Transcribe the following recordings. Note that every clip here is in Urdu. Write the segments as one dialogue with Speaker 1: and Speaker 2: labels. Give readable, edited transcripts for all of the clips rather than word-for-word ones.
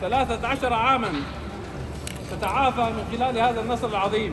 Speaker 1: 13 عاما تتعافى من خلال هذا النصر العظيم।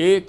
Speaker 2: 1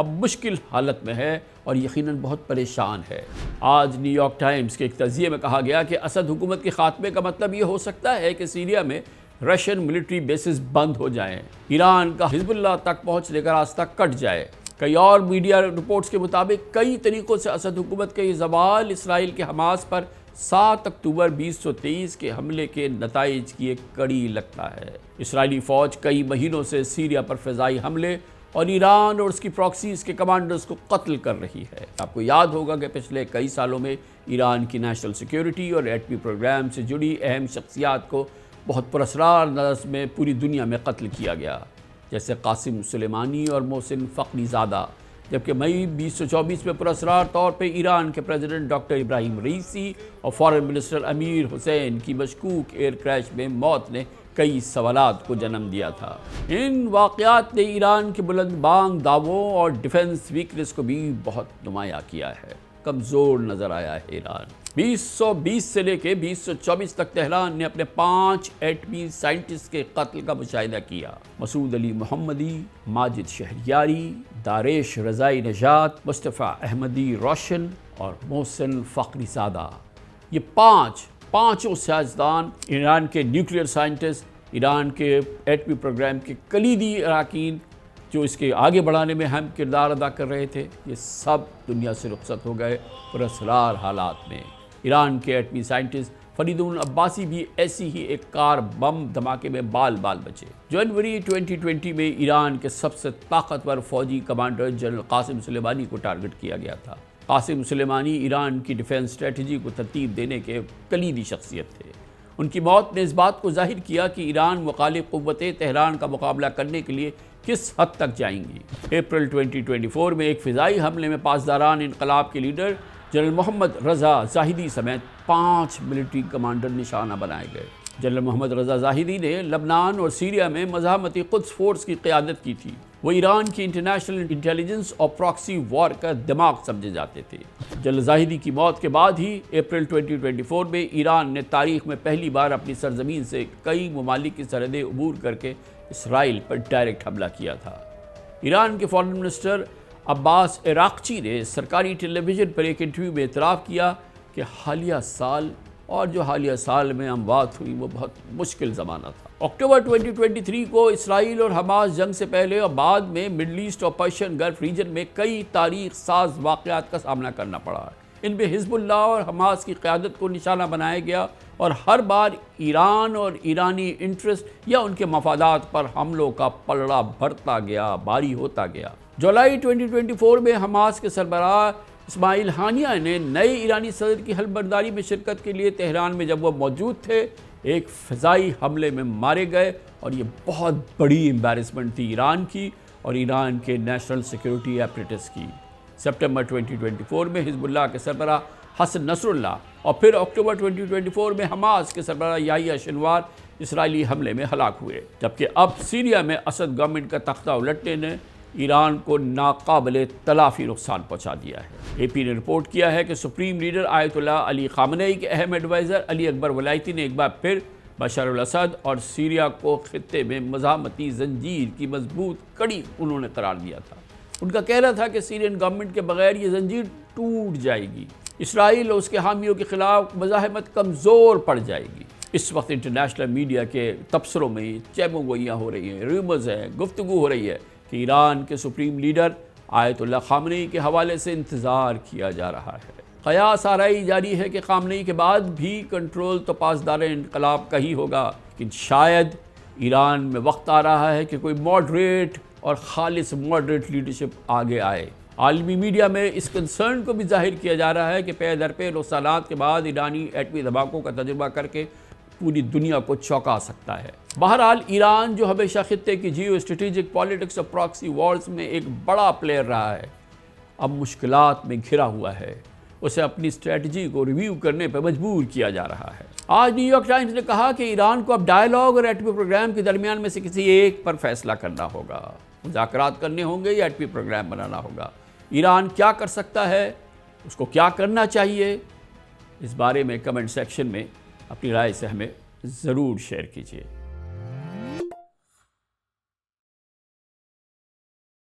Speaker 2: اب مشکل حالت میں ہے اور یقیناً بہت پریشان ہے۔ آج نیو یارک ٹائمز کے ایک تجزیے میں کہا گیا کہ اسد حکومت کے خاتمے کا مطلب یہ ہو سکتا ہے کہ سیریا میں رشین ملٹری بیسز بند ہو جائیں، ایران کا حزب اللہ تک پہنچنے کا راستہ کٹ جائے۔ کئی اور میڈیا رپورٹس کے مطابق کئی طریقوں سے اسد حکومت کا یہ زوال اسرائیل کے حماس پر 7 اکتوبر 2023 کے حملے کے نتائج کی ایک کڑی لگتا ہے۔ اسرائیلی فوج کئی مہینوں سے سیریا پر فضائی حملے اور ایران اور اس کی پراکسیز کے کمانڈرز کو قتل کر رہی ہے۔ آپ کو یاد ہوگا کہ پچھلے کئی سالوں میں ایران کی نیشنل سیکیورٹی اور ایٹمی پروگرام سے جڑی اہم شخصیات کو بہت پراسرار انداز میں پوری دنیا میں قتل کیا گیا، جیسے قاسم سلیمانی اور محسن فخری زادہ، جبکہ مئی 2024 میں پراسرار طور پہ ایران کے پریزیڈنٹ ڈاکٹر ابراہیم رئیسی اور فارن منسٹر امیر حسین کی مشکوک ایئر کریش میں موت نے کئی سوالات کو جنم دیا تھا۔ ان واقعات نے ایران کے بلند بانگ دعووں اور ڈیفنس ویکنس کو بھی بہت نمایاں کیا ہے۔ کمزور نظر آیا ہے ایران۔ 2020 سے لے کے 2024 تک تہران نے اپنے 5 ایٹمی سائنٹسٹ کے قتل کا مشاہدہ کیا۔ مسعود علی محمدی، ماجد شہریاری، داریش رضائی نژاد، مصطفیٰ احمدی روشن اور محسن فخری زادہ، یہ پانچوں سیاستدان ایران کے نیوکلیئر سائنٹسٹ، ایران کے ایٹمی پروگرام کے کلیدی اراکین جو اس کے آگے بڑھانے میں اہم کردار ادا کر رہے تھے، یہ سب دنیا سے رخصت ہو گئے پراسرار حالات میں۔ ایران کے ایٹمی سائنٹسٹ فرید عباسی بھی ایسی ہی ایک کار بم دھماکے میں بال بچے۔ جنوری 2020 میں ایران کے سب سے طاقتور فوجی کمانڈر جنرل قاسم سلیمانی کو ٹارگٹ کیا گیا تھا۔ قاسم سلیمانی ایران کی ڈیفنس اسٹریٹجی کو ترتیب دینے کے کلیدی شخصیت تھے۔ ان کی موت نے اس بات کو ظاہر کیا کہ ایران مخالف قوتیں تہران کا مقابلہ کرنے کے لیے کس حد تک جائیں گی۔ اپریل 2024 میں ایک فضائی حملے میں پاسداران انقلاب کے لیڈر جنرل محمد رضا زاہدی سمیت 5 ملٹری کمانڈر نشانہ بنائے گئے۔ جنرل محمد رضا زاہدی نے لبنان اور سیریا میں مزاحمتی قدس فورس کی قیادت کی تھی۔ وہ ایران کی انٹرنیشنل انٹیلیجنس اور پراکسی وار کا دماغ سمجھے جاتے تھے۔ جنرل زاہدی کی موت کے بعد ہی اپریل 2024 میں ایران نے تاریخ میں پہلی بار اپنی سرزمین سے کئی ممالک کی سرحدیں عبور کر کے اسرائیل پر ڈائریکٹ حملہ کیا تھا۔ ایران کے فارن منسٹر عباس عراقچی نے سرکاری ٹیلی ویژن پر ایک انٹرویو میں اعتراف کیا کہ حالیہ سال میں اموات ہوئی وہ بہت مشکل زمانہ تھا۔ اکتوبر 2023 کو اسرائیل اور حماس جنگ سے پہلے اور بعد میں مڈل ایسٹ اور پرشین گلف ریجن میں کئی تاریخ ساز واقعات کا سامنا کرنا پڑا۔ ان میں حزب اللہ اور حماس کی قیادت کو نشانہ بنایا گیا اور ہر بار ایران اور ایرانی انٹرسٹ یا ان کے مفادات پر حملوں کا پلڑا بڑھتا گیا، بھاری ہوتا گیا۔ جولائی 2024 میں حماس کے سربراہ اسماعیل ہانیہ نے نئے ایرانی صدر کی حلف برداری میں شرکت کے لیے تہران میں جب وہ موجود تھے ایک فضائی حملے میں مارے گئے، اور یہ بہت بڑی امبیرسمنٹ تھی ایران کی اور ایران کے نیشنل سیکیورٹی ایپریٹس کی۔ سپٹمبر 2024 میں حزب اللہ کے سربراہ حسن نصر اللہ اور پھر اکتوبر 2024 میں حماس کے سربراہ یحییٰ سنوار اسرائیلی حملے میں ہلاک ہوئے، جبکہ اب سیریا میں اسد گورنمنٹ کا تختہ الٹنے نے ایران کو ناقابل تلافی نقصان پہنچا دیا ہے۔ اے پی نے رپورٹ کیا ہے کہ سپریم لیڈر آیت اللہ علی خامنئی کے اہم ایڈوائزر علی اکبر ولایتی نے ایک بار پھر بشار الاسد اور سیریا کو خطے میں مزاحمتی زنجیر کی مضبوط کڑی انہوں نے قرار دیا تھا۔ ان کا کہنا تھا کہ سیرین گورنمنٹ کے بغیر یہ زنجیر ٹوٹ جائے گی، اسرائیل اور اس کے حامیوں کے خلاف مزاحمت کمزور پڑ جائے گی۔ اس وقت انٹرنیشنل میڈیا کے تبصروں میں چیموں گوئیاں ہو رہی ہیں، ریومرز ہیں، گفتگو ہو رہی ہے کہ ایران کے سپریم لیڈر آیت اللہ خامنئی کے حوالے سے انتظار کیا جا رہا ہے۔ قیاس آرائی جاری ہے کہ خامنئی کے بعد بھی کنٹرول تو پاسدار انقلاب کا ہی ہوگا، لیکن شاید ایران میں وقت آ رہا ہے کہ کوئی ماڈریٹ اور خالص ماڈریٹ لیڈرشپ آگے آئے۔ عالمی میڈیا میں اس کنسرن کو بھی ظاہر کیا جا رہا ہے کہ پے در پے نقصانات کے بعد ایرانی ایٹمی دھماکوں کا تجربہ کر کے پوری دنیا کو چونکا سکتا ہے۔ بہرحال ایران جو ہمیشہ خطے کی جیو اسٹریٹجک پالیٹکس اور پراکسی وارز میں ایک بڑا پلیئر رہا ہے، اب مشکلات میں گھرا ہوا ہے۔ اسے اپنی اسٹریٹجی کو ریویو کرنے پر مجبور کیا جا رہا ہے۔ آج نیو یارک ٹائمز نے کہا کہ ایران کو اب ڈائیلاگ اور ایٹمی پروگرام کے درمیان میں سے کسی ایک پر فیصلہ کرنا ہوگا، مذاکرات کرنے ہوں گے یا ایٹمی پروگرام بنانا ہوگا۔ ایران کیا کر سکتا ہے، اس کو کیا کرنا چاہیے، اس بارے میں کمنٹ سیکشن میں اپنی رائے سے ہمیں ضرور شیئر کیجیے۔